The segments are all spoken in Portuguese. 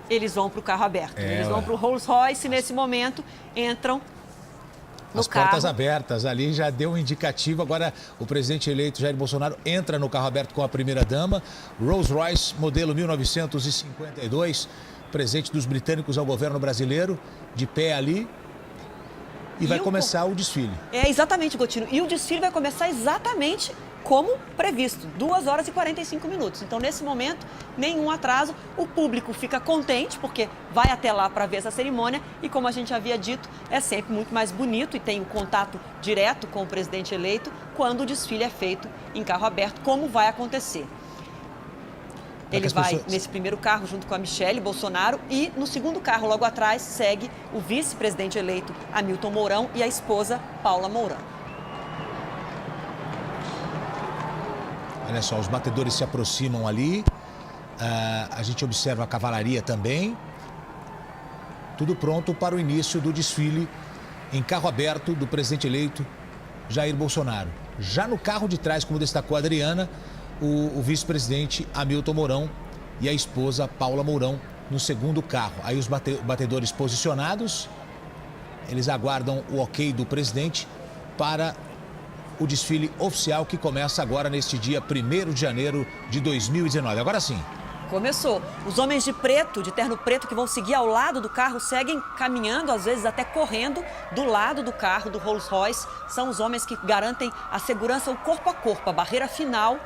eles vão para o carro aberto. Eles vão ué. para o Rolls Royce, nesse momento, entram no As carro. portas abertas ali já deu um indicativo. Agora o presidente eleito Jair Bolsonaro entra no carro aberto com a primeira-dama. Rolls Royce, modelo 1952, presente dos britânicos ao governo brasileiro, de pé ali. E vai começar o desfile. É, exatamente, Gotino. E o desfile vai começar exatamente como previsto, 2 horas e 45 minutos. Então, nesse momento, nenhum atraso. O público fica contente, porque vai até lá para ver essa cerimônia. E, como a gente havia dito, é sempre muito mais bonito e tem um contato direto com o presidente eleito quando o desfile é feito em carro aberto, como vai acontecer. Ele vai nesse primeiro carro junto com a Michele Bolsonaro e no segundo carro, logo atrás, segue o vice-presidente eleito Hamilton Mourão e a esposa Paula Mourão. Olha só, os batedores se aproximam ali. A gente observa a cavalaria também. Tudo pronto para o início do desfile em carro aberto do presidente eleito Jair Bolsonaro. Já no carro de trás, como destacou a Adriana, o vice-presidente Hamilton Mourão e a esposa Paula Mourão no segundo carro. Aí os batedores posicionados, eles aguardam o ok do presidente para o desfile oficial que começa agora neste dia 1º de janeiro de 2019. Agora sim. Começou. Os homens de preto, de terno preto, que vão seguir ao lado do carro, seguem caminhando, às vezes até correndo, do lado do carro, do Rolls Royce. São os homens que garantem a segurança, o corpo a corpo, a barreira final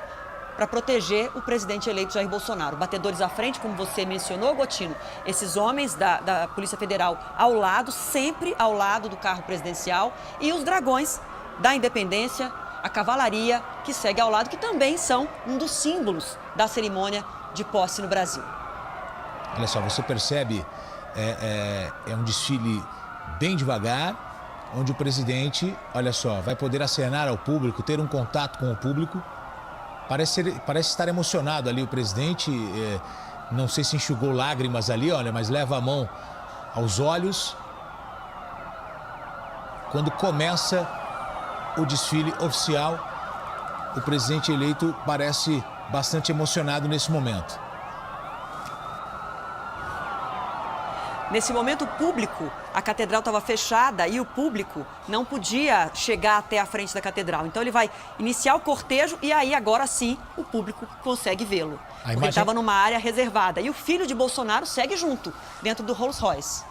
para proteger o presidente eleito Jair Bolsonaro. Batedores à frente, como você mencionou, Gotino, esses homens da Polícia Federal ao lado, sempre ao lado do carro presidencial, e os dragões da Independência, a cavalaria que segue ao lado, que também são um dos símbolos da cerimônia de posse no Brasil. Olha só, você percebe, é um desfile bem devagar, onde o presidente, olha só, vai poder acenar ao público, ter um contato com o público. Parece estar emocionado ali o presidente, não sei se enxugou lágrimas ali, olha, mas leva a mão aos olhos. Quando começa o desfile oficial, o presidente eleito parece bastante emocionado nesse momento. Nesse momento, o público, a catedral estava fechada e o público não podia chegar até a frente da catedral. Então, ele vai iniciar o cortejo e aí, agora sim, o público consegue vê-lo. Porque ele estava numa área reservada. E o filho de Bolsonaro segue junto, dentro do Rolls Royce.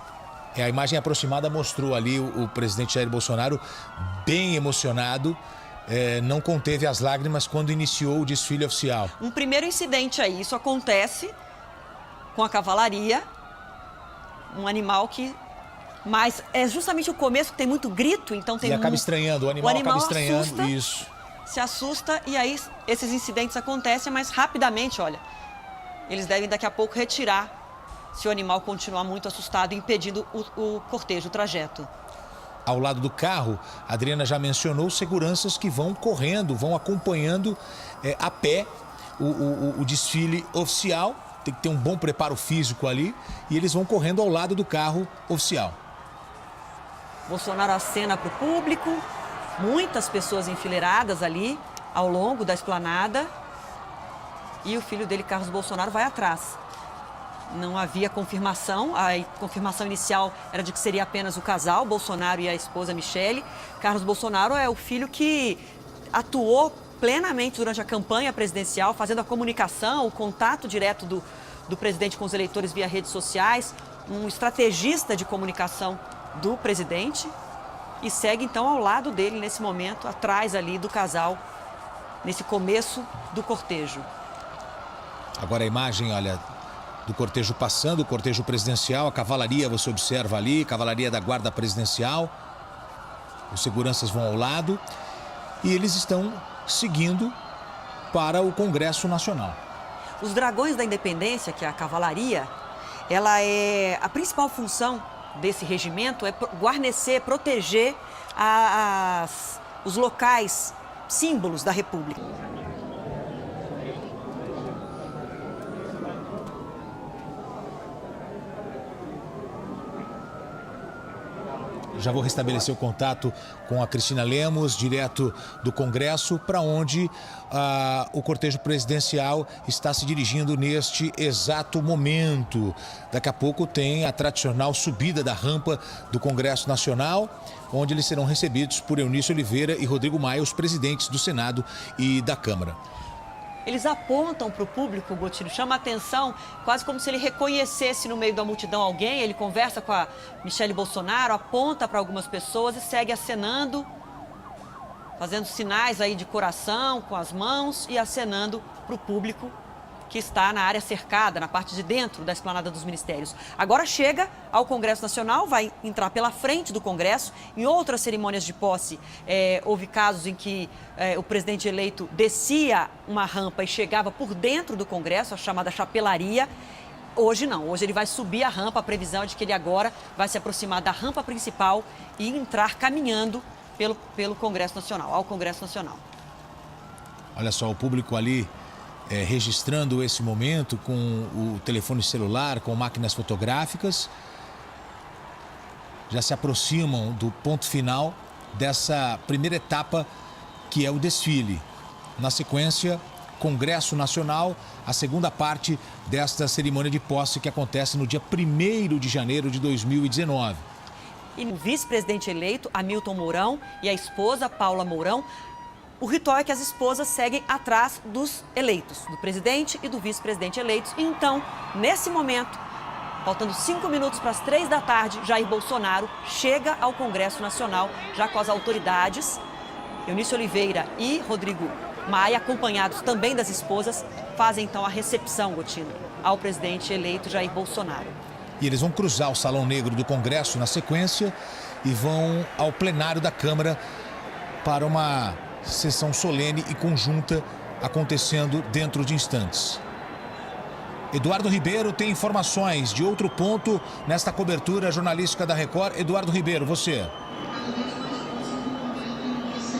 A imagem aproximada mostrou ali o presidente Jair Bolsonaro bem emocionado. Não conteve as lágrimas quando iniciou o desfile oficial. Um primeiro incidente aí, isso acontece com a cavalaria, um animal que... Mas é justamente o começo que tem muito grito, então tem... E acaba estranhando, o animal acaba estranhando, assusta, isso. Se assusta e aí esses incidentes acontecem, mas rapidamente, olha, eles devem daqui a pouco retirar se o animal continuar muito assustado, impedindo o cortejo, o trajeto. Ao lado do carro, a Adriana já mencionou seguranças que vão correndo, vão acompanhando a pé o desfile oficial. Tem que ter um bom preparo físico ali e eles vão correndo ao lado do carro oficial. Bolsonaro acena para o público, muitas pessoas enfileiradas ali ao longo da esplanada e o filho dele, Carlos Bolsonaro, vai atrás. Não havia confirmação, a confirmação inicial era de que seria apenas o casal, Bolsonaro e a esposa Michele. Carlos Bolsonaro é o filho que atuou plenamente durante a campanha presidencial, fazendo a comunicação, o contato direto do presidente com os eleitores via redes sociais, um estrategista de comunicação do presidente e segue então ao lado dele nesse momento, atrás ali do casal, nesse começo do cortejo. Agora a imagem, olha, do cortejo passando, o cortejo presidencial, a cavalaria você observa ali, cavalaria da guarda presidencial, os seguranças vão ao lado e eles estão seguindo para o Congresso Nacional. Os dragões da Independência, que é a cavalaria, ela é a principal função desse regimento é guarnecer, proteger os locais, símbolos da República. Já vou restabelecer o contato com a Cristina Lemos, direto do Congresso, para onde o cortejo presidencial está se dirigindo neste exato momento. Daqui a pouco tem a tradicional subida da rampa do Congresso Nacional, onde eles serão recebidos por Eunício Oliveira e Rodrigo Maia, os presidentes do Senado e da Câmara. Eles apontam para o público, Gotino, chama a atenção, quase como se ele reconhecesse no meio da multidão alguém. Ele conversa com a Michele Bolsonaro, aponta para algumas pessoas e segue acenando, fazendo sinais aí de coração com as mãos e acenando para o público que está na área cercada, na parte de dentro da esplanada dos ministérios. Agora chega ao Congresso Nacional, vai entrar pela frente do Congresso. Em outras cerimônias de posse, houve casos em que o presidente eleito descia uma rampa e chegava por dentro do Congresso, a chamada chapelaria. Hoje não, hoje ele vai subir a rampa, a previsão é de que ele agora vai se aproximar da rampa principal e entrar caminhando pelo Congresso Nacional, ao Congresso Nacional. Olha só, o público ali registrando esse momento com o telefone celular, com máquinas fotográficas. Já se aproximam do ponto final dessa primeira etapa, que é o desfile. Na sequência, Congresso Nacional, a segunda parte desta cerimônia de posse que acontece no dia 1º de janeiro de 2019. E o vice-presidente eleito, Hamilton Mourão, e a esposa, Paula Mourão. O ritual é que as esposas seguem atrás dos eleitos, do presidente e do vice-presidente eleitos. E então, nesse momento, faltando 5 minutos para as 3 da tarde, Jair Bolsonaro chega ao Congresso Nacional, já com as autoridades. Eunício Oliveira e Rodrigo Maia, acompanhados também das esposas, fazem então a recepção, Gotino, ao presidente eleito Jair Bolsonaro. E eles vão cruzar o Salão Negro do Congresso na sequência e vão ao plenário da Câmara para uma sessão solene e conjunta acontecendo dentro de instantes. Eduardo Ribeiro tem informações de outro ponto nesta cobertura jornalística da Record. Eduardo Ribeiro, você.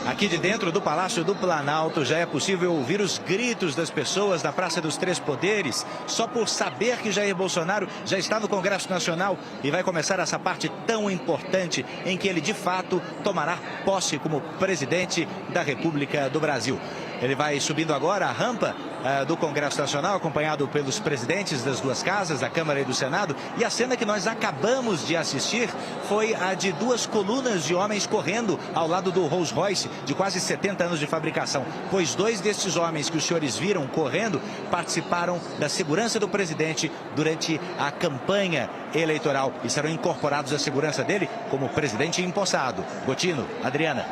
Aqui de dentro do Palácio do Planalto já é possível ouvir os gritos das pessoas na Praça dos Três Poderes, só por saber que Jair Bolsonaro já está no Congresso Nacional e vai começar essa parte tão importante em que ele de fato tomará posse como presidente da República do Brasil. Ele vai subindo agora a rampa do Congresso Nacional, acompanhado pelos presidentes das duas casas, da Câmara e do Senado. E a cena que nós acabamos de assistir foi a de 2 colunas de homens correndo ao lado do Rolls Royce, de quase 70 anos de fabricação. Pois 2 destes homens que os senhores viram correndo participaram da segurança do presidente durante a campanha eleitoral e serão incorporados à segurança dele como presidente empossado. Gotino, Adriana.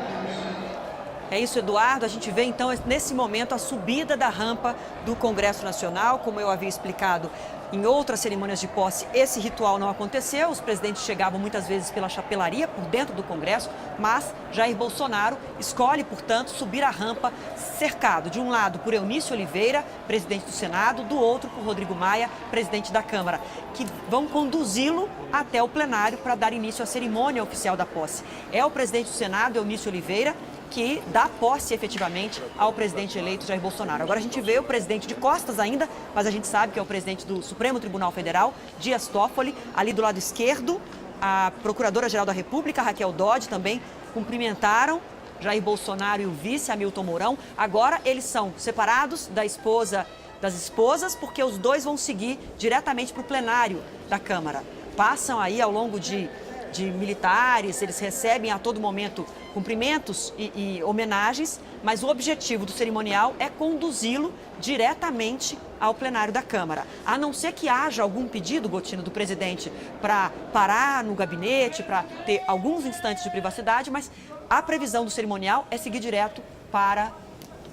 É isso, Eduardo. A gente vê, então, nesse momento, a subida da rampa do Congresso Nacional. Como eu havia explicado em outras cerimônias de posse, esse ritual não aconteceu. Os presidentes chegavam muitas vezes pela chapelaria, por dentro do Congresso, mas Jair Bolsonaro escolhe, portanto, subir a rampa cercado, de um lado, por Eunício Oliveira, presidente do Senado, do outro, por Rodrigo Maia, presidente da Câmara, que vão conduzi-lo até o plenário para dar início à cerimônia oficial da posse. É o presidente do Senado, Eunício Oliveira, que dá posse efetivamente ao presidente eleito Jair Bolsonaro. Agora a gente vê o presidente de costas ainda, mas a gente sabe que é o presidente do Supremo Tribunal Federal, Dias Toffoli, ali do lado esquerdo, a Procuradora-Geral da República, Raquel Dodge, também cumprimentaram Jair Bolsonaro e o vice, Hamilton Mourão. Agora eles são separados das esposas, porque os dois vão seguir diretamente para o plenário da Câmara. Passam aí ao longo de militares, eles recebem a todo momento cumprimentos e homenagens, mas o objetivo do cerimonial é conduzi-lo diretamente ao plenário da Câmara. A não ser que haja algum pedido, Gotino, do presidente para parar no gabinete, para ter alguns instantes de privacidade, mas a previsão do cerimonial é seguir direto para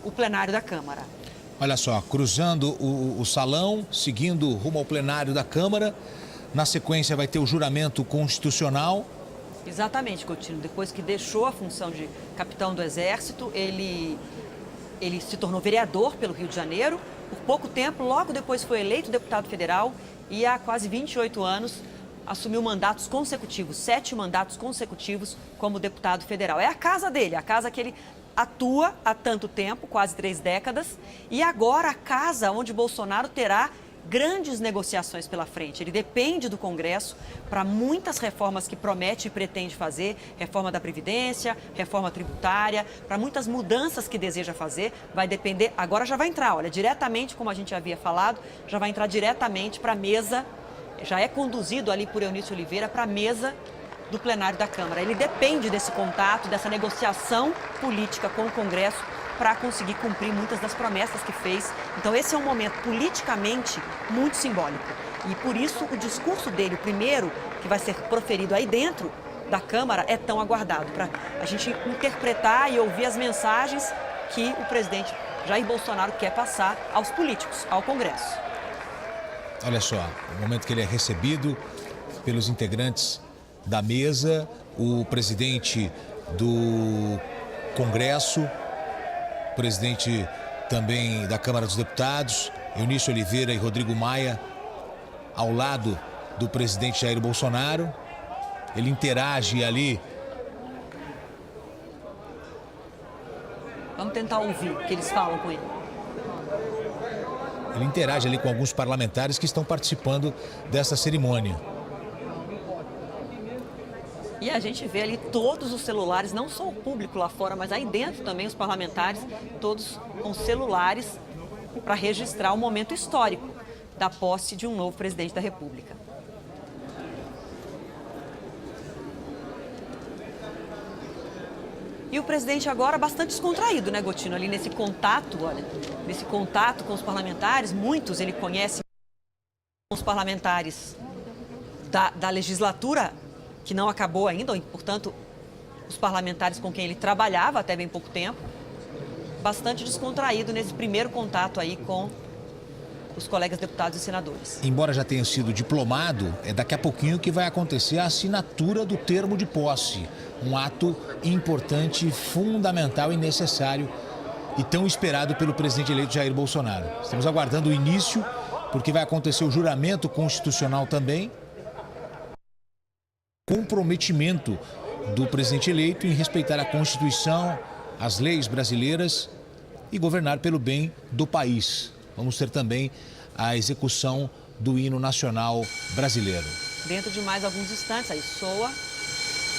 o plenário da Câmara. Olha só, cruzando o salão, seguindo rumo ao plenário da Câmara. Na sequência vai ter o juramento constitucional. Exatamente, Gotino. Depois que deixou a função de capitão do Exército, ele se tornou vereador pelo Rio de Janeiro. Por pouco tempo, logo depois foi eleito deputado federal e há quase 28 anos assumiu mandatos consecutivos, 7 mandatos consecutivos como deputado federal. É a casa dele, a casa que ele atua há tanto tempo, quase 3 décadas, e agora a casa onde Bolsonaro terá grandes negociações pela frente. Ele depende do Congresso para muitas reformas que promete e pretende fazer, reforma da Previdência, reforma tributária, para muitas mudanças que deseja fazer, vai depender, agora já vai entrar, olha, diretamente, como a gente havia falado, já vai entrar diretamente para a mesa, já é conduzido ali por Eunício Oliveira para a mesa do plenário da Câmara. Ele depende desse contato, dessa negociação política com o Congresso para conseguir cumprir muitas das promessas que fez. Então esse é um momento politicamente muito simbólico. E por isso o discurso dele, o primeiro que vai ser proferido aí dentro da Câmara, é tão aguardado, para a gente interpretar e ouvir as mensagens que o presidente Jair Bolsonaro quer passar aos políticos, ao Congresso. Olha só, o momento que ele é recebido pelos integrantes da mesa, o presidente do Congresso, o presidente também da Câmara dos Deputados, Eunício Oliveira e Rodrigo Maia, ao lado do presidente Jair Bolsonaro. Ele interage ali. Vamos tentar ouvir o que eles falam com ele. Ele interage ali com alguns parlamentares que estão participando dessa cerimônia. E a gente vê ali todos os celulares, não só o público lá fora, mas aí dentro também os parlamentares, todos com celulares para registrar o momento histórico da posse de um novo presidente da República. E o presidente agora bastante descontraído, né, Gotino? Ali nesse contato, olha, nesse contato com os parlamentares, muitos ele conhece, os parlamentares da legislatura que não acabou ainda, ou, portanto, os parlamentares com quem ele trabalhava até bem pouco tempo, bastante descontraído nesse primeiro contato aí com os colegas deputados e senadores. Embora já tenha sido diplomado, é daqui a pouquinho que vai acontecer a assinatura do termo de posse. Um ato importante, fundamental e necessário e tão esperado pelo presidente eleito Jair Bolsonaro. Estamos aguardando o início, porque vai acontecer o juramento constitucional também. Comprometimento do presidente eleito em respeitar a Constituição, as leis brasileiras e governar pelo bem do país. Vamos ter também a execução do hino nacional brasileiro. Dentro de mais alguns instantes, aí soa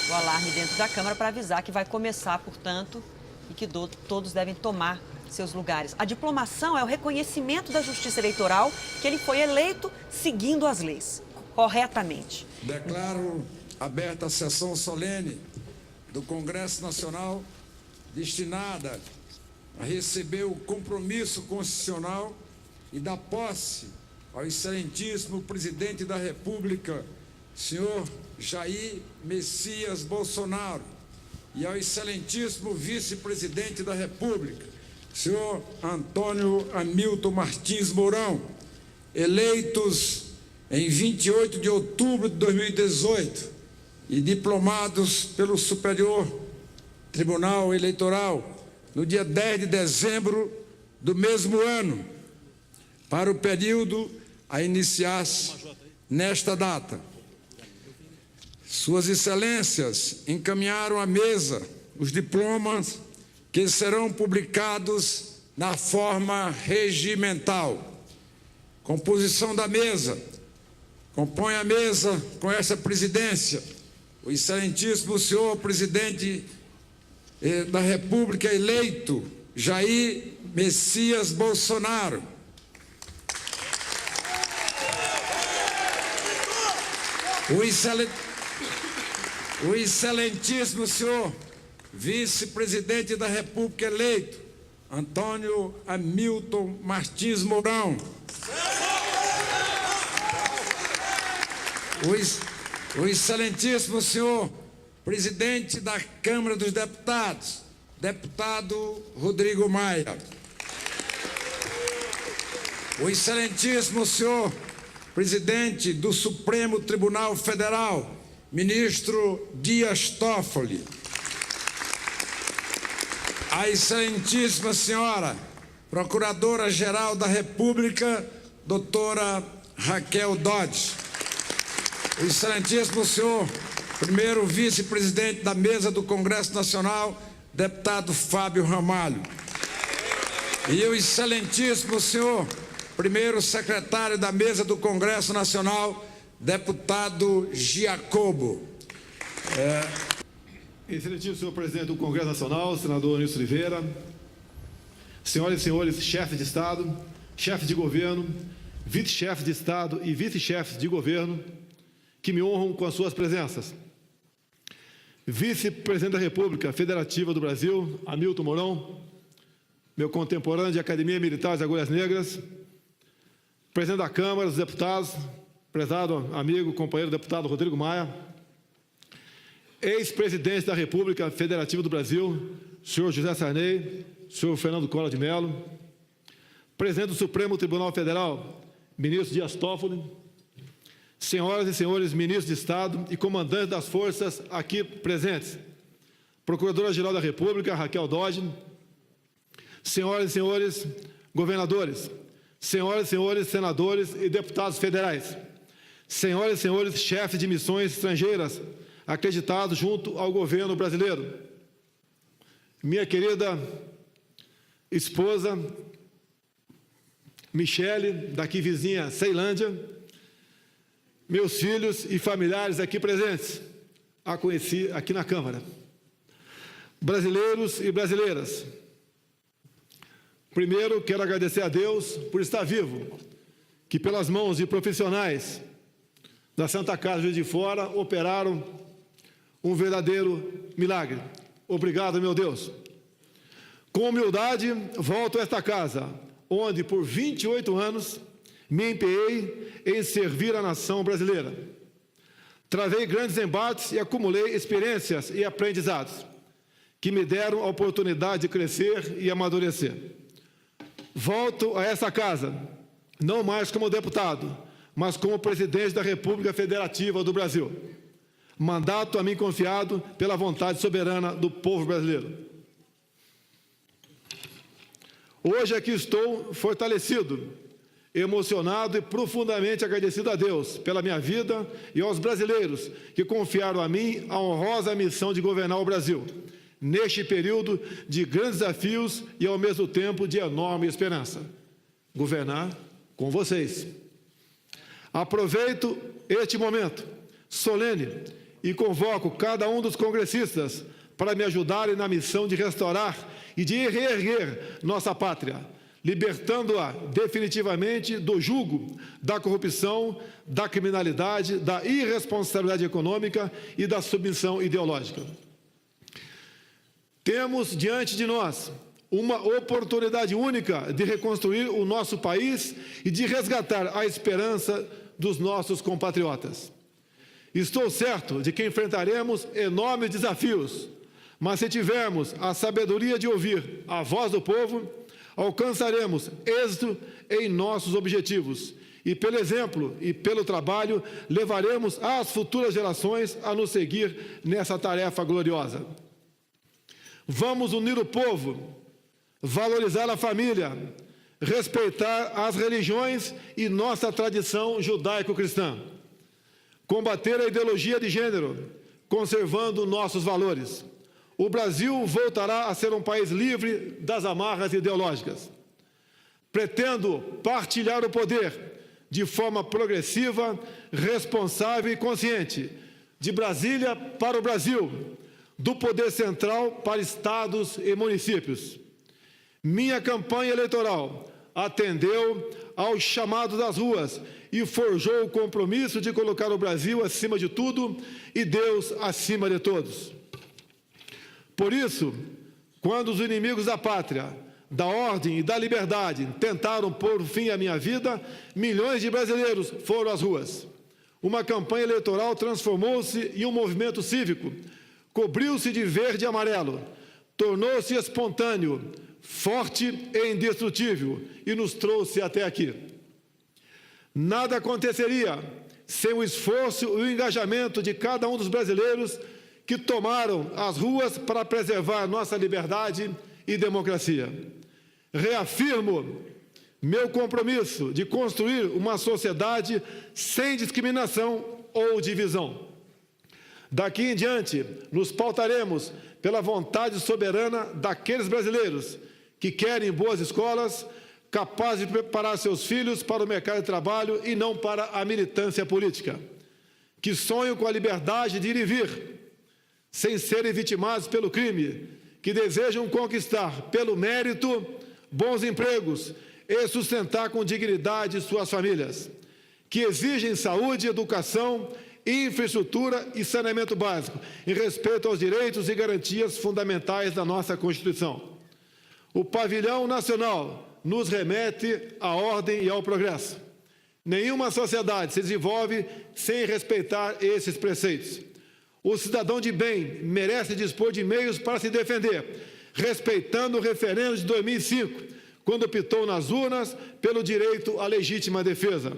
o alarme dentro da Câmara para avisar que vai começar, portanto, e que todos devem tomar seus lugares. A diplomação é o reconhecimento da Justiça Eleitoral que ele foi eleito seguindo as leis, corretamente. Declaro aberta a sessão solene do Congresso Nacional destinada a receber o compromisso constitucional e dar posse ao excelentíssimo presidente da República, senhor Jair Messias Bolsonaro, e ao excelentíssimo vice-presidente da República, senhor Antônio Hamilton Martins Mourão, eleitos em 28 de outubro de 2018 e diplomados pelo Superior Tribunal Eleitoral no dia 10 de dezembro do mesmo ano, para o período a iniciar-se nesta data. Suas Excelências encaminharam à mesa os diplomas que serão publicados na forma regimental. Composição da mesa. Compõe a mesa com essa presidência o excelentíssimo senhor presidente da República eleito, Jair Messias Bolsonaro. O excelentíssimo senhor vice-presidente da República eleito, Antônio Hamilton Martins Mourão. O excelentíssimo senhor presidente da Câmara dos Deputados, deputado Rodrigo Maia. O excelentíssimo senhor presidente do Supremo Tribunal Federal, ministro Dias Toffoli. A excelentíssima senhora procuradora-geral da República, doutora Raquel Dodge. O excelentíssimo senhor primeiro vice-presidente da mesa do Congresso Nacional, deputado Fábio Ramalho. E o excelentíssimo senhor Primeiro secretário da mesa do Congresso Nacional, deputado Giacobo. Excelentíssimo senhor presidente do Congresso Nacional, senador Nilson Oliveira, senhoras e senhores chefes de Estado, chefes de governo, vice-chefes de Estado e vice-chefes de governo, que me honram com as suas presenças. Vice-presidente da República Federativa do Brasil, Hamilton Mourão, meu contemporâneo de Academia Militar de Agulhas Negras, presidente da Câmara dos Deputados, prezado amigo, companheiro deputado Rodrigo Maia, ex-presidente da República Federativa do Brasil, senhor José Sarney, senhor Fernando Collor de Mello, presidente do Supremo Tribunal Federal, ministro Dias Toffoli, senhoras e senhores ministros de Estado e comandantes das forças aqui presentes, Procuradora-Geral da República, Raquel Dodge, senhoras e senhores governadores, senhoras e senhores senadores e deputados federais, senhoras e senhores chefes de missões estrangeiras acreditados junto ao governo brasileiro, minha querida esposa, Michele, daqui vizinha, Ceilândia, meus filhos e familiares aqui presentes, a conheci aqui na Câmara, brasileiros e brasileiras. Primeiro, quero agradecer a Deus por estar vivo, que pelas mãos de profissionais da Santa Casa Juiz de Fora operaram um verdadeiro milagre. Obrigado, meu Deus. Com humildade, volto a esta casa, onde por 28 anos me empenhei em servir a nação brasileira. Travei grandes embates e acumulei experiências e aprendizados que me deram a oportunidade de crescer e amadurecer. Volto a essa casa, não mais como deputado, mas como presidente da República Federativa do Brasil. Mandato a mim confiado pela vontade soberana do povo brasileiro. Hoje aqui estou fortalecido, emocionado e profundamente agradecido a Deus pela minha vida e aos brasileiros que confiaram a mim a honrosa missão de governar o Brasil, neste período de grandes desafios e, ao mesmo tempo, de enorme esperança. Governar com vocês. Aproveito este momento solene e convoco cada um dos congressistas para me ajudarem na missão de restaurar e de reerguer nossa pátria, libertando-a definitivamente do jugo da corrupção, da criminalidade, da irresponsabilidade econômica e da submissão ideológica. Temos diante de nós uma oportunidade única de reconstruir o nosso país e de resgatar a esperança dos nossos compatriotas. Estou certo de que enfrentaremos enormes desafios, mas se tivermos a sabedoria de ouvir a voz do povo, alcançaremos êxito em nossos objetivos e, pelo exemplo e pelo trabalho, levaremos as futuras gerações a nos seguir nessa tarefa gloriosa. Vamos unir o povo, valorizar a família, respeitar as religiões e nossa tradição judaico-cristã, combater a ideologia de gênero, conservando nossos valores. O Brasil voltará a ser um país livre das amarras ideológicas. Pretendo partilhar o poder de forma progressiva, responsável e consciente, de Brasília para o Brasil, do poder central para estados e municípios. Minha campanha eleitoral atendeu aos chamados das ruas e forjou o compromisso de colocar o Brasil acima de tudo e Deus acima de todos. Por isso, quando os inimigos da pátria, da ordem e da liberdade tentaram pôr fim à minha vida, milhões de brasileiros foram às ruas. Uma campanha eleitoral transformou-se em um movimento cívico, cobriu-se de verde e amarelo, tornou-se espontâneo, forte e indestrutível e nos trouxe até aqui. Nada aconteceria sem o esforço e o engajamento de cada um dos brasileiros que tomaram as ruas para preservar nossa liberdade e democracia. Reafirmo meu compromisso de construir uma sociedade sem discriminação ou divisão. Daqui em diante, nos pautaremos pela vontade soberana daqueles brasileiros que querem boas escolas, capazes de preparar seus filhos para o mercado de trabalho e não para a militância política, que sonham com a liberdade de ir e vir, sem serem vitimados pelo crime, que desejam conquistar, pelo mérito, bons empregos e sustentar com dignidade suas famílias, que exigem saúde, educação, infraestrutura e saneamento básico, em respeito aos direitos e garantias fundamentais da nossa Constituição. O pavilhão nacional nos remete à ordem e ao progresso. Nenhuma sociedade se desenvolve sem respeitar esses preceitos. O cidadão de bem merece dispor de meios para se defender, respeitando o referendo de 2005, quando optou nas urnas pelo direito à legítima defesa.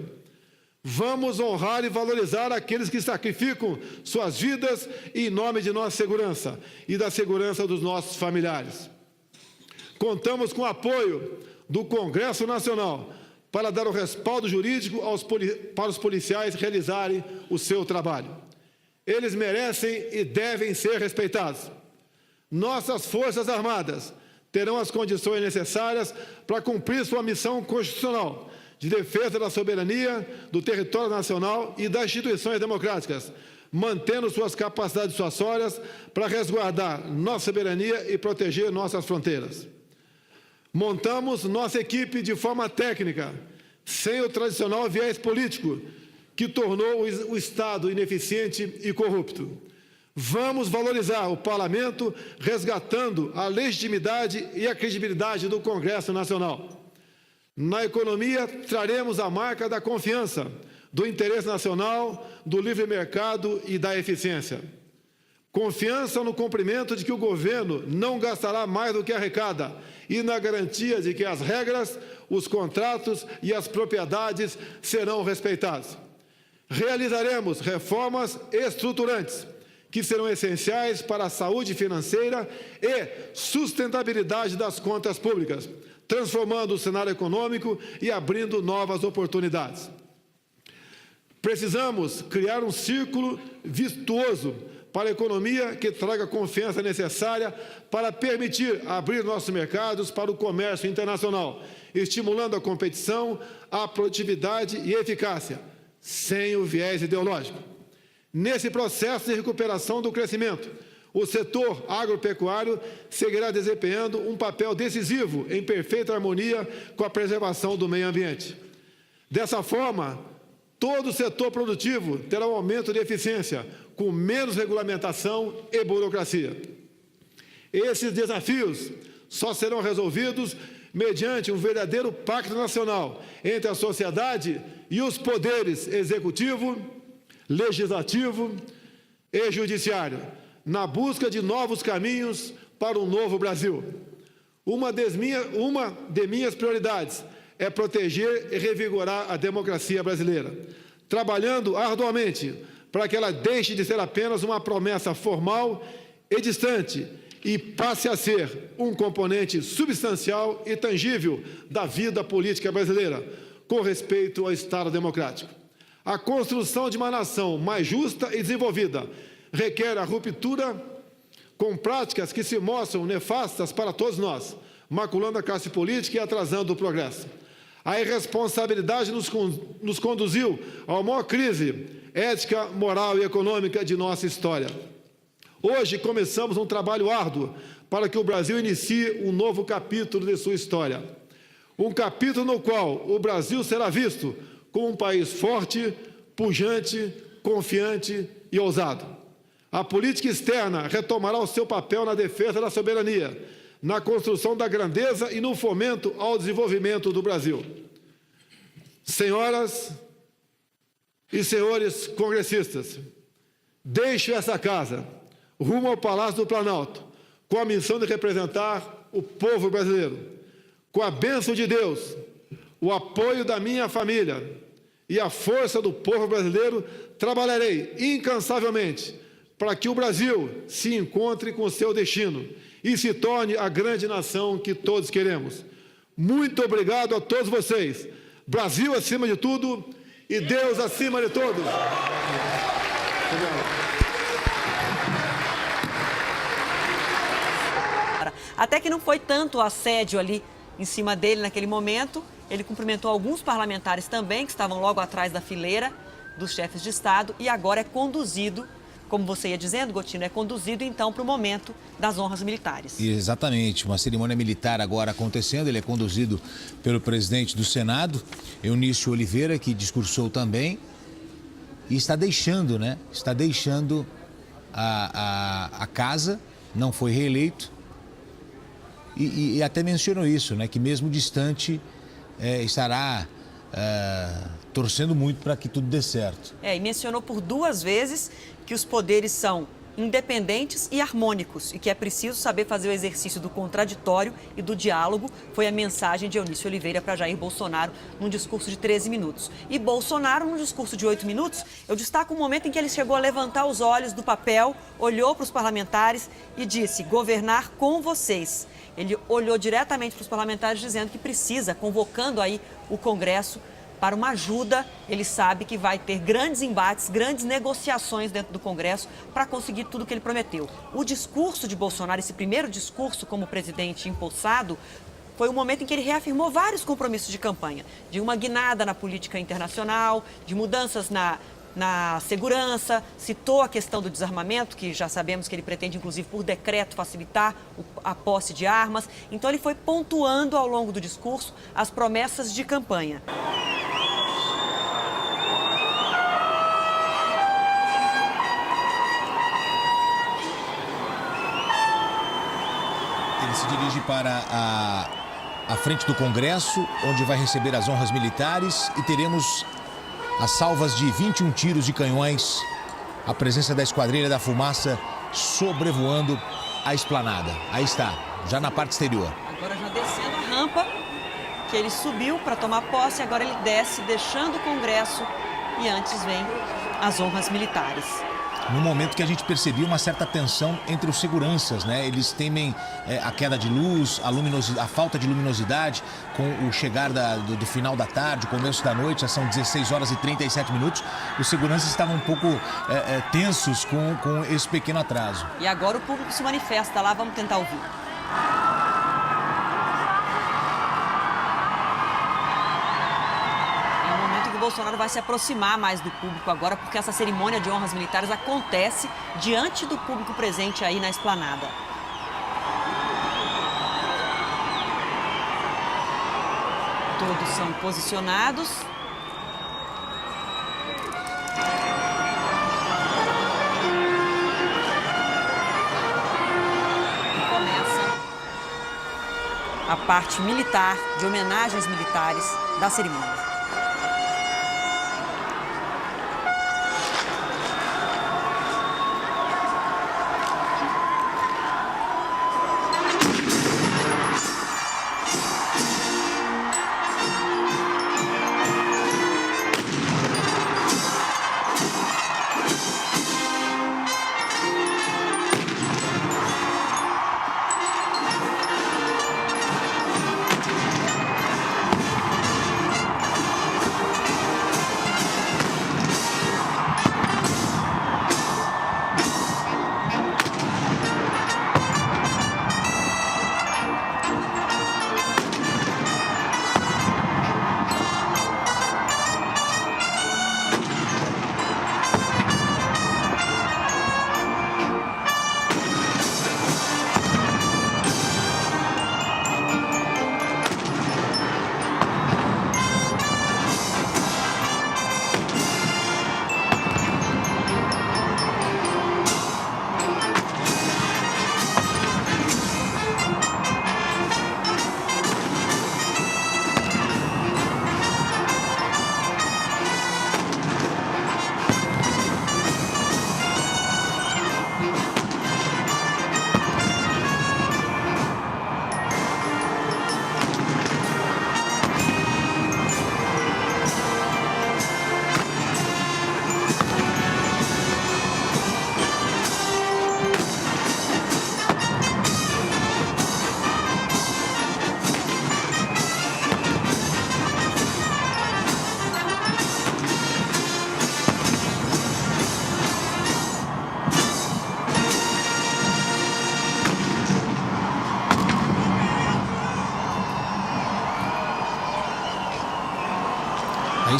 Vamos honrar e valorizar aqueles que sacrificam suas vidas em nome de nossa segurança e da segurança dos nossos familiares. Contamos com o apoio do Congresso Nacional para dar o respaldo jurídico para os policiais realizarem o seu trabalho. Eles merecem e devem ser respeitados. Nossas Forças Armadas terão as condições necessárias para cumprir sua missão constitucional de defesa da soberania, do território nacional e das instituições democráticas, mantendo suas capacidades dissuasórias para resguardar nossa soberania e proteger nossas fronteiras. Montamos nossa equipe de forma técnica, sem o tradicional viés político, que tornou o Estado ineficiente e corrupto. Vamos valorizar o Parlamento, resgatando a legitimidade e a credibilidade do Congresso Nacional. Na economia, traremos a marca da confiança, do interesse nacional, do livre mercado e da eficiência. Confiança no cumprimento de que o governo não gastará mais do que arrecada e na garantia de que as regras, os contratos e as propriedades serão respeitados. Realizaremos reformas estruturantes, que serão essenciais para a saúde financeira e sustentabilidade das contas públicas, transformando o cenário econômico e abrindo novas oportunidades. Precisamos criar um círculo virtuoso para a economia que traga a confiança necessária para permitir abrir nossos mercados para o comércio internacional, estimulando a competição, a produtividade e eficácia, sem o viés ideológico. Nesse processo de recuperação do crescimento, o setor agropecuário seguirá desempenhando um papel decisivo em perfeita harmonia com a preservação do meio ambiente. Dessa forma, todo o setor produtivo terá um aumento de eficiência, com menos regulamentação e burocracia. Esses desafios só serão resolvidos mediante um verdadeiro pacto nacional entre a sociedade e os poderes executivo, legislativo e judiciário, na busca de novos caminhos para um novo Brasil. Uma de minhas prioridades é proteger e revigorar a democracia brasileira, trabalhando arduamente para que ela deixe de ser apenas uma promessa formal e distante e passe a ser um componente substancial e tangível da vida política brasileira, com respeito ao Estado democrático. A construção de uma nação mais justa e desenvolvida requer a ruptura com práticas que se mostram nefastas para todos nós, maculando a classe política e atrasando o progresso. A irresponsabilidade nos conduziu a uma maior crise ética, moral e econômica de nossa história. Hoje começamos um trabalho árduo para que o Brasil inicie um novo capítulo de sua história. Um capítulo no qual o Brasil será visto como um país forte, pujante, confiante e ousado. A política externa retomará o seu papel na defesa da soberania, na construção da grandeza e no fomento ao desenvolvimento do Brasil. Senhoras e senhores congressistas, deixo essa casa, rumo ao Palácio do Planalto, com a missão de representar o povo brasileiro. Com a bênção de Deus, o apoio da minha família e a força do povo brasileiro, trabalharei incansavelmente para que o Brasil se encontre com o seu destino e se torne a grande nação que todos queremos. Muito obrigado a todos vocês. Brasil acima de tudo e Deus acima de todos. Até que não foi tanto o assédio ali em cima dele naquele momento. Ele cumprimentou alguns parlamentares também, que estavam logo atrás da fileira dos chefes de Estado, e agora é conduzido, como você ia dizendo, Gotino, é conduzido então para o momento das honras militares. Exatamente, uma cerimônia militar agora acontecendo, ele é conduzido pelo presidente do Senado, Eunício Oliveira, que discursou também, e está deixando, né? Está deixando a casa, não foi reeleito, e até mencionou isso, né? Que mesmo distante estará torcendo muito para que tudo dê certo. E mencionou por 2 vezes que os poderes são independentes e harmônicos e que é preciso saber fazer o exercício do contraditório e do diálogo. Foi a mensagem de Eunício Oliveira para Jair Bolsonaro num discurso de 13 minutos. E Bolsonaro, num discurso de 8 minutos, eu destaco o momento em que ele chegou a levantar os olhos do papel, olhou para os parlamentares e disse: governar com vocês. Ele olhou diretamente para os parlamentares dizendo que precisa, convocando aí o Congresso para uma ajuda. Ele sabe que vai ter grandes embates, grandes negociações dentro do Congresso para conseguir tudo o que ele prometeu. O discurso de Bolsonaro, esse primeiro discurso como presidente empossado, foi o momento em que ele reafirmou vários compromissos de campanha, de uma guinada na política internacional, de mudanças na segurança, citou a questão do desarmamento, que já sabemos que ele pretende, inclusive, por decreto, facilitar a posse de armas. Então, ele foi pontuando ao longo do discurso as promessas de campanha. Ele se dirige para a frente do Congresso, onde vai receber as honras militares, e teremos as salvas de 21 tiros de canhões, a presença da Esquadrilha da Fumaça sobrevoando a esplanada. Aí está, já na parte exterior. Agora já descendo a rampa, que ele subiu para tomar posse, agora ele desce, deixando o Congresso, e antes vem as honras militares. No momento que a gente percebia uma certa tensão entre os seguranças, né? Eles temem a queda de luz, a falta de luminosidade com o chegar do final da tarde, começo da noite, já são 16 horas e 37 minutos. Os seguranças estavam um pouco tensos com esse pequeno atraso. E agora o público se manifesta lá, vamos tentar ouvir. Bolsonaro vai se aproximar mais do público agora, porque essa cerimônia de honras militares acontece diante do público presente aí na esplanada. Todos são posicionados. E começa a parte militar, de homenagens militares da cerimônia.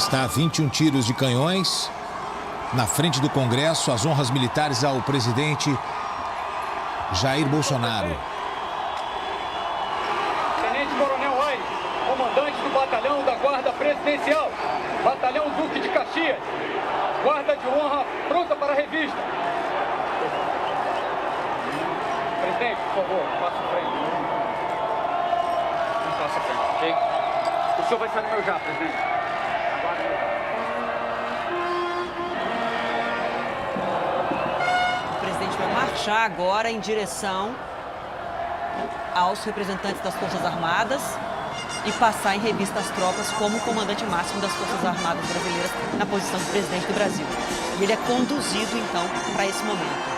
está, 21 tiros de canhões na frente do Congresso, as honras militares ao presidente Jair Bolsonaro. Tenente Coronel Aires, comandante do Batalhão da Guarda Presidencial, Batalhão Duque de Caxias, Guarda de Honra pronta para a revista. Presidente, por favor, passa à frente. Passa à frente, ok? O senhor vai sair no meu já, presidente. O presidente vai marchar agora em direção aos representantes das Forças Armadas e passar em revista as tropas como comandante máximo das Forças Armadas brasileiras na posição de presidente do Brasil. E ele é conduzido, então, para esse momento.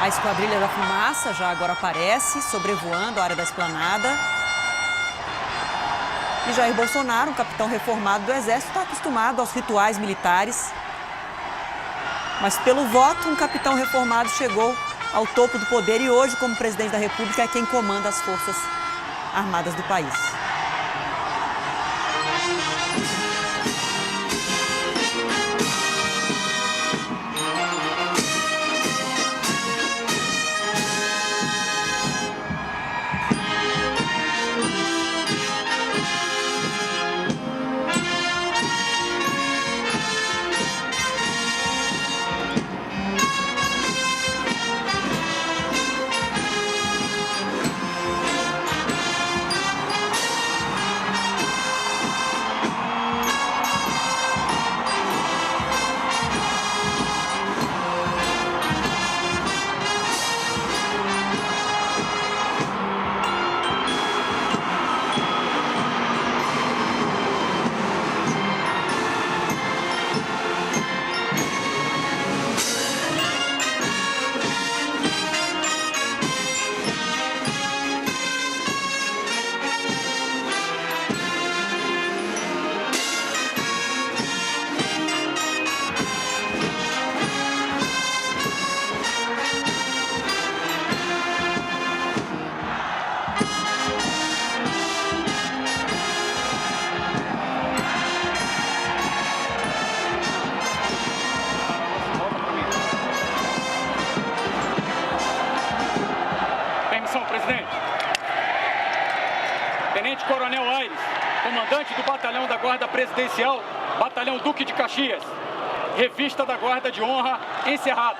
A Esquadrilha da Fumaça já agora aparece, sobrevoando a área da esplanada. E Jair Bolsonaro, um capitão reformado do Exército, está acostumado aos rituais militares. Mas pelo voto, um capitão reformado chegou ao topo do poder e hoje, como presidente da República, é quem comanda as Forças Armadas do país. Tenente Coronel Aires, comandante do Batalhão da Guarda Presidencial, Batalhão Duque de Caxias. Revista da Guarda de Honra encerrada.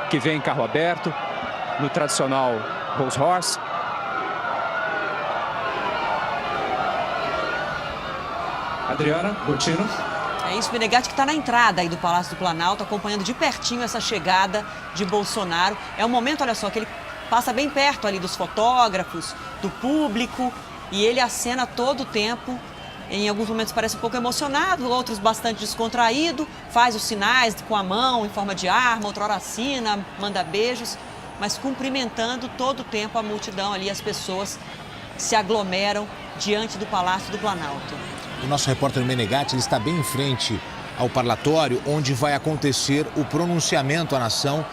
Que vem em carro aberto, no tradicional Rolls Royce. Adriana Bottino. É isso, Menegatti, que está na entrada aí do Palácio do Planalto, acompanhando de pertinho essa chegada de Bolsonaro. É um momento, olha só, que ele passa bem perto ali dos fotógrafos, do público, e ele acena todo o tempo. Em alguns momentos parece um pouco emocionado, outros bastante descontraído, faz os sinais com a mão em forma de arma, outra hora assina, manda beijos, mas cumprimentando todo o tempo a multidão ali, as pessoas se aglomeram diante do Palácio do Planalto. O nosso repórter Menegatti, ele está bem em frente ao parlatório, onde vai acontecer o pronunciamento à nação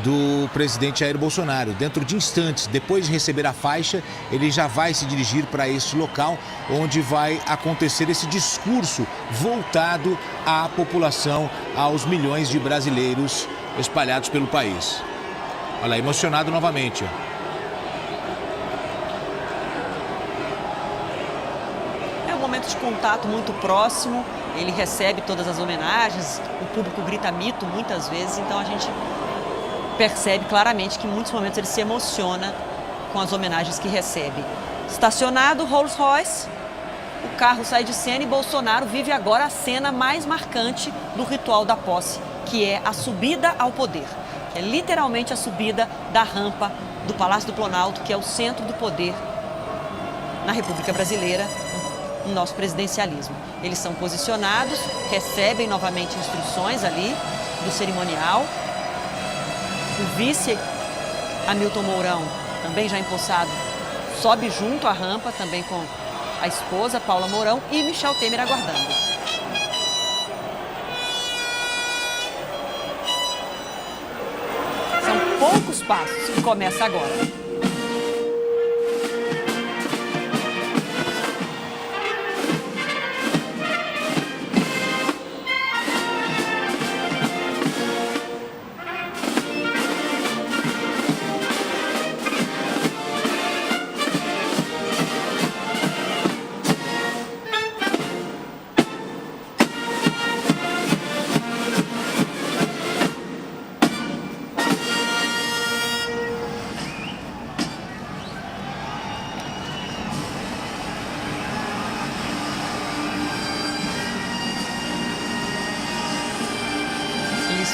do presidente Jair Bolsonaro. Dentro de instantes, depois de receber a faixa, ele já vai se dirigir para este local, onde vai acontecer esse discurso voltado à população, aos milhões de brasileiros espalhados pelo país. Olha lá, emocionado novamente. de contato muito próximo, ele recebe todas as homenagens, o público grita mito muitas vezes, então a gente percebe claramente que em muitos momentos ele se emociona com as homenagens que recebe. Estacionado, Rolls Royce, o carro sai de cena e Bolsonaro vive agora a cena mais marcante do ritual da posse, que é a subida ao poder. É literalmente a subida da rampa do Palácio do Planalto, que é o centro do poder na República Brasileira, no nosso presidencialismo. Eles são posicionados, recebem novamente instruções ali do cerimonial. O vice, Hamilton Mourão, também já empossado, sobe junto à rampa, também com a esposa, Paula Mourão, e Michel Temer aguardando. São poucos passos e começa agora.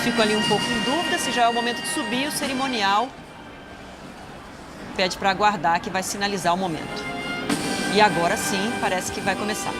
Fico ali um pouco em dúvida se já é o momento de subir. O cerimonial pede para aguardar, que vai sinalizar o momento. E agora sim, parece que vai começar.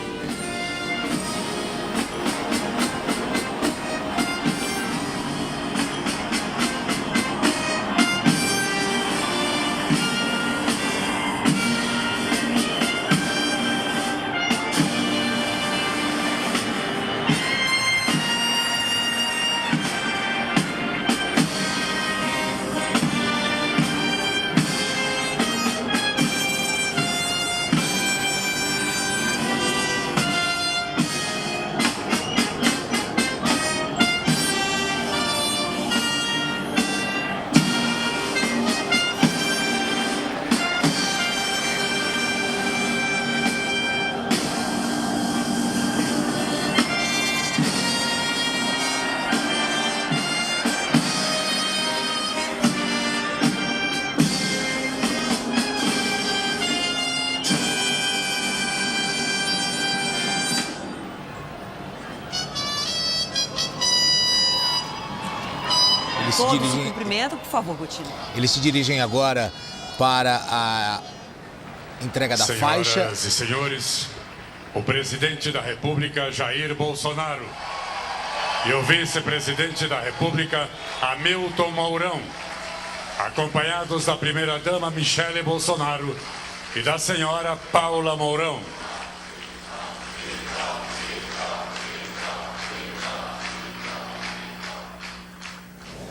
Todos o cumprimento, por favor, Gotino. Eles se dirigem agora para a entrega da faixa. Senhoras e senhores, o presidente da República, Jair Bolsonaro, e o vice-presidente da República, Hamilton Mourão, acompanhados da primeira-dama Michele Bolsonaro e da senhora Paula Mourão.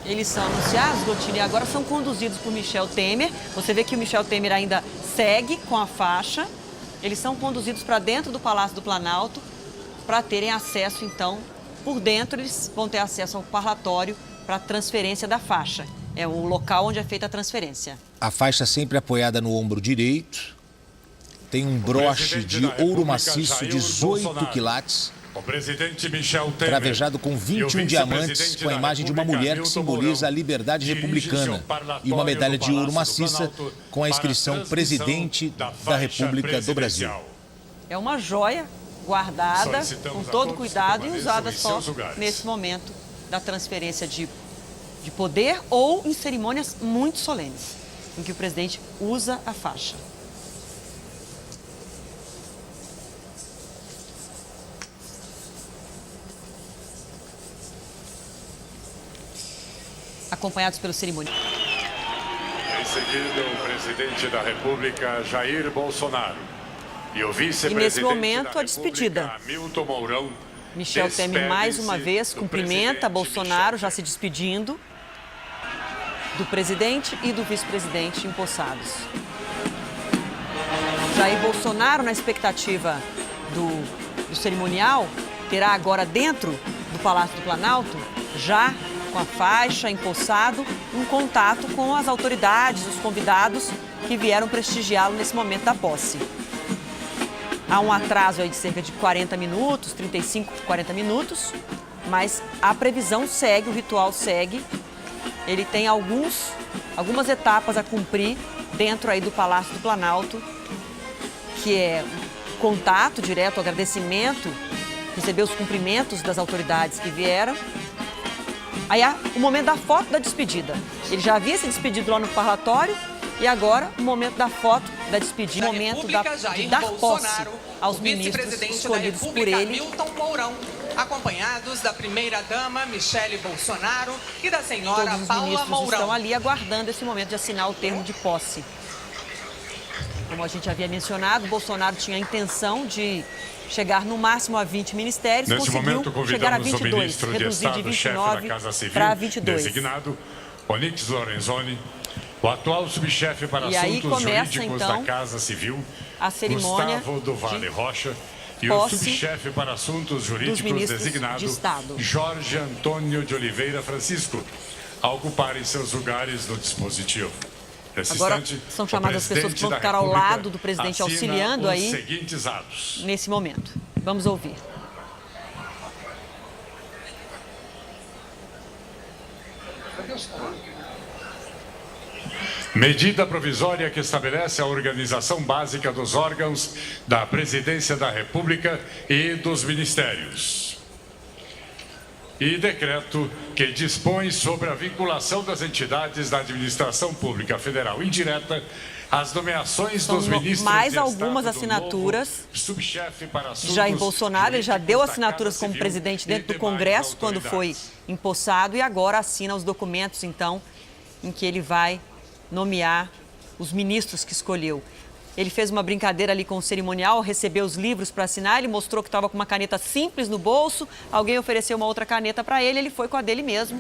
Eles são anunciados, Gotino, e agora são conduzidos por Michel Temer. Você vê que o Michel Temer ainda segue com a faixa. Eles são conduzidos para dentro do Palácio do Planalto para terem acesso, então, por dentro eles vão ter acesso ao parlatório para a transferência da faixa. É o local onde é feita a transferência. A faixa sempre apoiada no ombro direito. Tem um broche de ouro maciço, 18 quilates. O presidente Michel Temer, travejado com 21 diamantes, com a imagem de uma mulher que simboliza a liberdade republicana, e uma medalha de ouro maciça com a inscrição Presidente da República do Brasil. É uma joia guardada com todo cuidado e usada só nesse momento da transferência de poder ou em cerimônias muito solenes, em que o presidente usa a faixa. Acompanhados pelo cerimonial. Em seguida, o presidente da República, Jair Bolsonaro, e o vice-presidente e nesse momento, a despedida. Hamilton Mourão. Michel Temer, mais uma vez, cumprimenta Bolsonaro, já se despedindo do presidente e do vice-presidente empossados. Jair Bolsonaro, na expectativa do cerimonial, terá agora dentro do Palácio do Planalto, já com a faixa, empossado, um contato com as autoridades, os convidados que vieram prestigiá-lo nesse momento da posse. Há um atraso aí de cerca de 40 minutos, 35, 40 minutos, mas a previsão segue, o ritual segue. Ele tem algumas etapas a cumprir dentro aí do Palácio do Planalto, que é contato direto, agradecimento, receber os cumprimentos das autoridades que vieram. Aí há o momento da foto da despedida. Ele já havia se despedido lá no parlatório e agora o momento da foto da despedida, o momento de dar posse aos ministros escolhidos por ele. Milton Mourão, acompanhados da primeira-dama Michele Bolsonaro e da senhora Todos os Paula ministros Mourão. estão ali aguardando esse momento de assinar o termo de posse. Como a gente havia mencionado, Bolsonaro tinha a intenção de chegar no máximo a 20 ministérios, Neste conseguiu momento, chegar a convidamos 22, o ministro de reduzir de Estado, chefe da 29 Casa Civil, para 22. designado, Onyx Lorenzoni, o atual subchefe para E aí assuntos começa, jurídicos então, da Casa Civil, a cerimônia Gustavo do Vale Rocha, e o posse subchefe para assuntos jurídicos ministros designado, de Estado. Jorge Antônio de Oliveira Francisco, a ocuparem seus lugares no dispositivo. Nesse Agora instante, são o chamadas as pessoas que vão presidente da ficar ao República lado do presidente, assina auxiliando os aí seguintes atos. nesse momento. Vamos ouvir. Medida provisória que estabelece a organização básica dos órgãos da Presidência da República e dos Ministérios. E decreto que dispõe sobre a vinculação das entidades da administração pública federal indireta às nomeações dos ministros mais de Estado algumas do assinaturas novo subchefe para assuntos Jair Bolsonaro. Ele já deu jurídicos da assinaturas Casa como Civil presidente dentro e do demais Congresso quando foi autoridades. empossado e agora assina os documentos, então, em que ele vai nomear os ministros que escolheu. Ele fez uma brincadeira ali com o cerimonial, recebeu os livros para assinar, ele mostrou que estava com uma caneta simples no bolso, alguém ofereceu uma outra caneta para ele, ele foi com a dele mesmo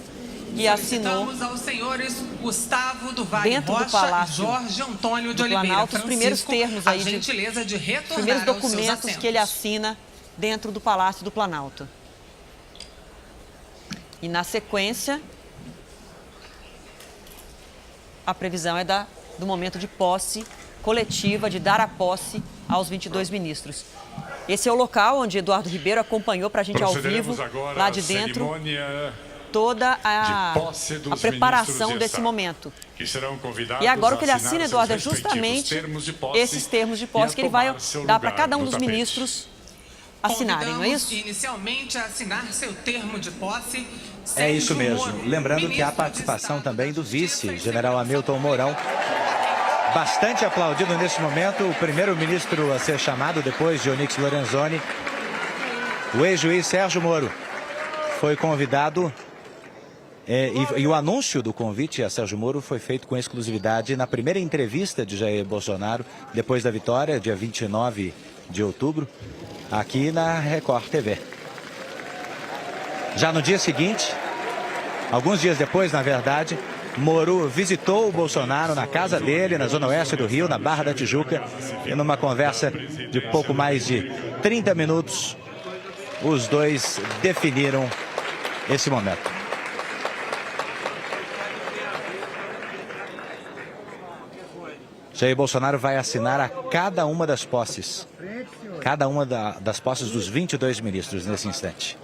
e assinou. Solicitamos aos senhores Gustavo do Vale Dentro do Rocha Palácio e Jorge Antônio de do Oliveira Planalto, os Francisco, primeiros termos aí a gentileza de retornar primeiros aos seus documentos assentos. que ele assina dentro do Palácio do Planalto. E na sequência, a previsão é do momento de posse coletiva, de dar a posse aos 22 ministros. Esse é o local onde Eduardo Ribeiro acompanhou para a gente ao vivo, lá de dentro, toda a preparação desse momento. E agora o que ele assina, Eduardo, é justamente esses termos de posse que ele vai dar para cada um dos ministros assinarem, não é isso? Inicialmente a assinar seu termo de posse. É isso Sérgio mesmo. Moro, Lembrando que há ministro participação de também do Estado da vice, Justiça e general Hamilton Mourão. Bastante aplaudido nesse momento, o primeiro-ministro a ser chamado depois de Onyx Lorenzoni. O ex-juiz Sérgio Moro foi convidado e o anúncio do convite a Sérgio Moro foi feito com exclusividade na primeira entrevista de Jair Bolsonaro, depois da vitória, dia 29 de outubro, aqui na Record TV. Já no dia seguinte, alguns dias depois, na verdade, Moro visitou o Bolsonaro na casa dele, na zona oeste do Rio, na Barra da Tijuca, e numa conversa de pouco mais de 30 minutos, os dois definiram esse momento. Jair Bolsonaro vai assinar a cada uma das posses, das posses dos 22 ministros nesse instante.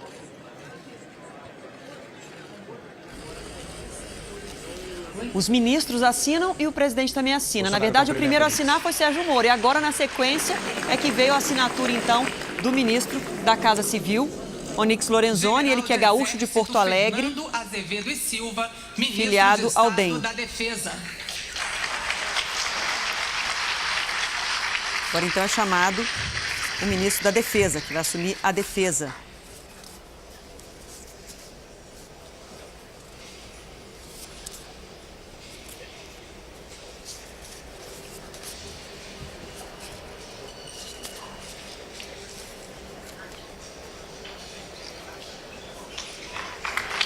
Os ministros assinam e o presidente também assina. Na verdade, o primeiro a assinar foi Sérgio Moro. E agora, na sequência, é que veio a assinatura, então, do ministro da Casa Civil, Onyx Lorenzoni, ele que é gaúcho de Porto Alegre, Fernando Azevedo e Silva, ministro filiado de Estado ao DEM. da Defesa. Agora, então, é chamado o ministro da Defesa, que vai assumir a defesa.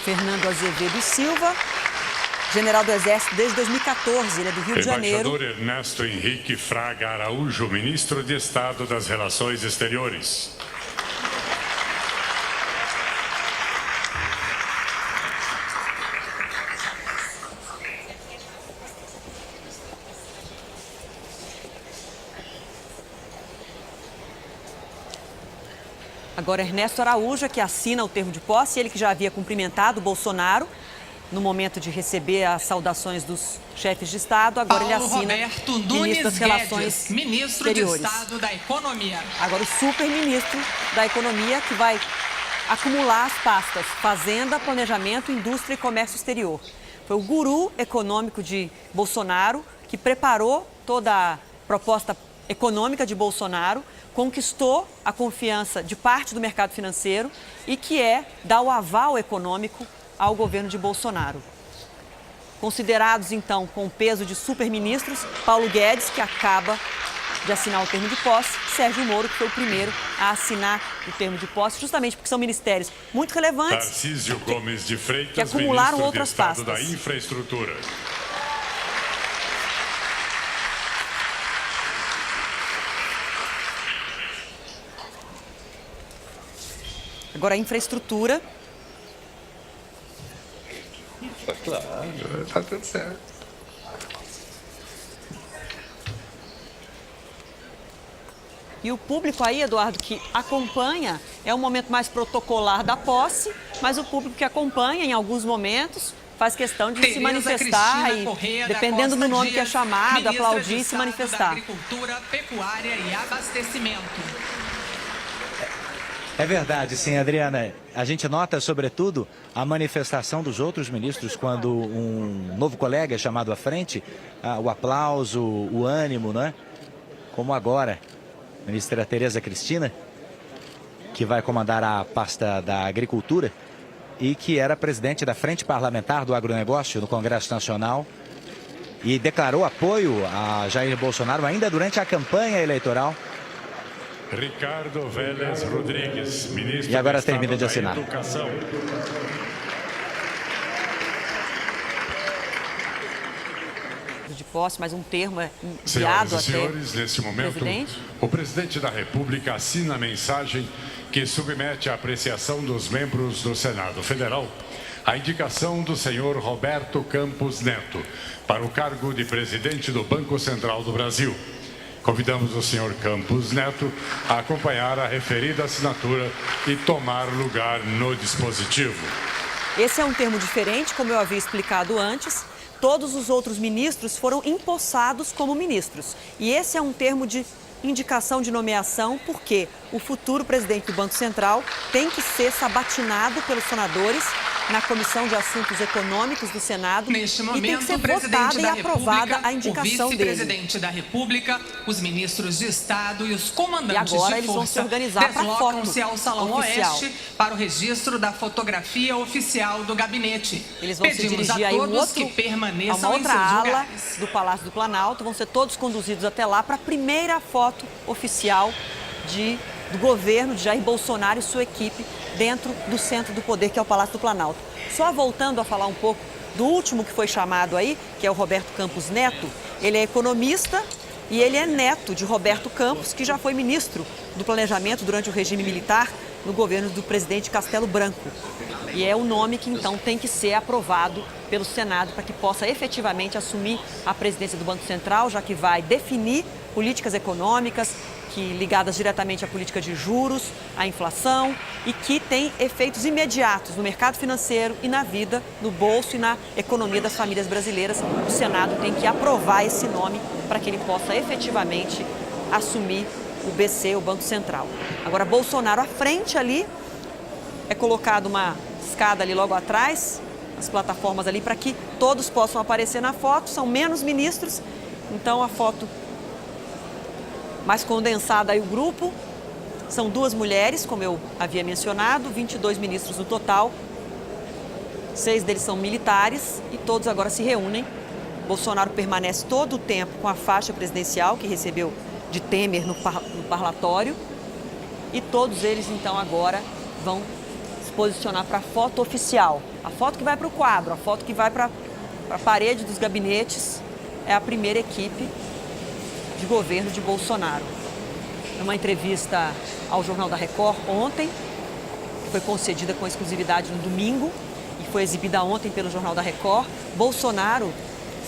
Fernando Azevedo e Silva, general do Exército desde 2014, ele é do Rio de Janeiro. Embaixador Ernesto Henrique Fraga Araújo, ministro de Estado das Relações Exteriores. Agora, Ernesto Araújo é que assina o termo de posse, ele que já havia cumprimentado o Bolsonaro no momento de receber as saudações dos chefes de Estado, agora ele assina ministro das Relações ministro Exteriores. de Estado da Economia. Agora o super-ministro da Economia, que vai acumular as pastas Fazenda, Planejamento, Indústria e Comércio Exterior. Foi o guru econômico de Bolsonaro que preparou toda a proposta econômica de Bolsonaro, conquistou a confiança de parte do mercado financeiro e que dá o aval econômico ao governo de Bolsonaro. Considerados, então, com o peso de superministros, Paulo Guedes, que acaba de assinar o termo de posse, Sérgio Moro, que foi o primeiro a assinar o termo de posse, justamente porque são ministérios muito relevantes Tarcísio Gomes de Freitas, que acumularam ministro outras de Estado pastas. da Infraestrutura. Agora, a infraestrutura. Claro, tá tudo certo. E o público aí, Eduardo, que acompanha, é o momento mais protocolar da posse, mas o público que acompanha em alguns momentos faz questão de se manifestar e, dependendo do nome que é chamado, aplaudir e se manifestar. Agricultura, pecuária e abastecimento. É verdade, sim, Adriana. A gente nota, sobretudo, a manifestação dos outros ministros quando um novo colega é chamado à frente, o aplauso, o ânimo, né? Como agora, a ministra Tereza Cristina, que vai comandar a pasta da Agricultura e que era presidente da Frente Parlamentar do Agronegócio no Congresso Nacional e declarou apoio a Jair Bolsonaro ainda durante a campanha eleitoral. Ricardo Vélez Rodrigues, ministro E agora do Estado termina de assinar. da Educação. De posse, mas um termo enviado Senhoras e até senhores, neste momento, presidente. o presidente da República assina a mensagem que submete à apreciação dos membros do Senado Federal a indicação do senhor Roberto Campos Neto para o cargo de presidente do Banco Central do Brasil. Convidamos o senhor Campos Neto a acompanhar a referida assinatura e tomar lugar no dispositivo. Esse é um termo diferente, como eu havia explicado antes. Todos os outros ministros foram empossados como ministros. E esse é um termo de indicação de nomeação, porque o futuro presidente do Banco Central tem que ser sabatinado pelos senadores na Comissão de Assuntos Econômicos do Senado. Neste momento, e tem que ser o presidente votada e da aprovada República, a indicação o dele. vice-presidente da República, os ministros de Estado e os E comandantes agora de eles vão se força organizar para deslocam-se foto ao Salão oficial. Oeste para o registro da fotografia oficial do gabinete. Eles vão Pedimos se dirigir a aí todos a que permaneçam uma em outra seus ala lugares. do Palácio do Planalto. Vão ser todos conduzidos até lá para a primeira foto oficial do governo de Jair Bolsonaro e sua equipe dentro do centro do poder, que é o Palácio do Planalto. Só voltando a falar um pouco do último que foi chamado aí, que é o Roberto Campos Neto. Ele é economista e ele é neto de Roberto Campos, que já foi ministro do Planejamento durante o regime militar no governo do presidente Castelo Branco. E é o nome que, então, tem que ser aprovado pelo Senado para que possa efetivamente assumir a presidência do Banco Central, já que vai definir políticas econômicas ligadas diretamente à política de juros, à inflação e que tem efeitos imediatos no mercado financeiro e na vida, no bolso e na economia das famílias brasileiras. O Senado tem que aprovar esse nome para que ele possa efetivamente assumir o BC, o Banco Central. Agora, Bolsonaro à frente ali, é colocado uma escada ali logo atrás, as plataformas ali, para que todos possam aparecer na foto. São menos ministros, então a foto mais condensada aí o grupo. São 2 mulheres, como eu havia mencionado, 22 ministros no total. 6 deles são militares e todos agora se reúnem. Bolsonaro permanece todo o tempo com a faixa presidencial que recebeu de Temer no parlatório. E todos eles, então, agora vão se posicionar para a foto oficial. A foto que vai para o quadro, a foto que vai para a parede dos gabinetes é a primeira equipe de governo de Bolsonaro. Numa entrevista ao Jornal da Record ontem, que foi concedida com exclusividade no domingo e foi exibida ontem pelo Jornal da Record, Bolsonaro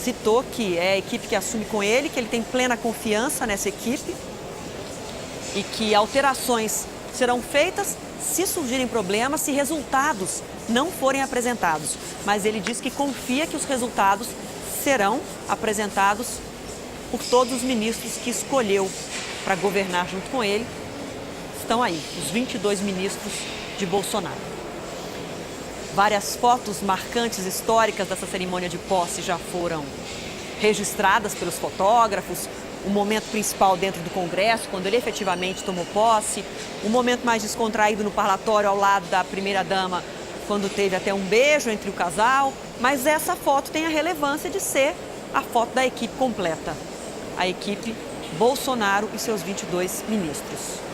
citou que é a equipe que assume com ele, que ele tem plena confiança nessa equipe e que alterações serão feitas se surgirem problemas, se resultados não forem apresentados. Mas ele diz que confia que os resultados serão apresentados por todos os ministros que escolheu para governar junto com ele. Estão aí, os 22 ministros de Bolsonaro. Várias fotos marcantes, históricas dessa cerimônia de posse já foram registradas pelos fotógrafos. O momento principal dentro do Congresso, quando ele efetivamente tomou posse. O momento mais descontraído no parlatório, ao lado da primeira-dama, quando teve até um beijo entre o casal. Mas essa foto tem a relevância de ser a foto da equipe completa. A equipe Bolsonaro e seus 22 ministros.